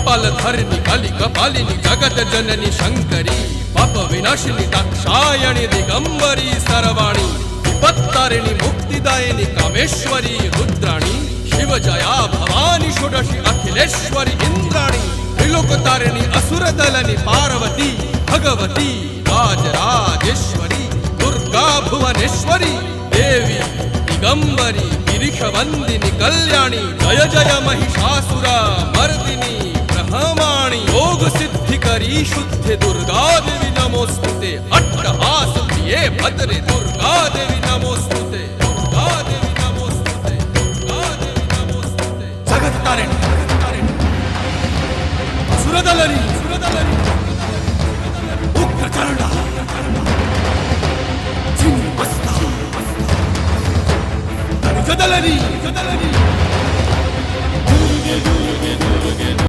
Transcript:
कपालधरिणि कलि कपालिनि जगत जननी शंकरी पाप विनाशिनी दाक्षायणी दिगंबरी सर्वाणी विपत्तारिणी मुक्तिदायिनी कामेश्वरी रुद्राणी शिव जया भवानी षोडशी अखिलेश्वरी इंद्राणी त्रिलोकतारिणी असुरदलनि पार्वती भगवती राजराजेश्वरी दुर्गा भुवनेश्वरी देवी दिगंबरी गिरिशवंदिनी कल्याणी जय जय महिषासुर मर्दिनी ब्रह्माणी योग सिद्धिकरी शुद्धि दुर्गा देवी नमोस्तुते अट्टहास प्रिये भद्रे दुर्गा देवी नमोस्तुते दुर्गा देवी नमोस्तुते दुर्गा देवी नमोस्तुते जगत तारिणी सुरदलनी उग्रचरणा चिन्मस्ता जदलनी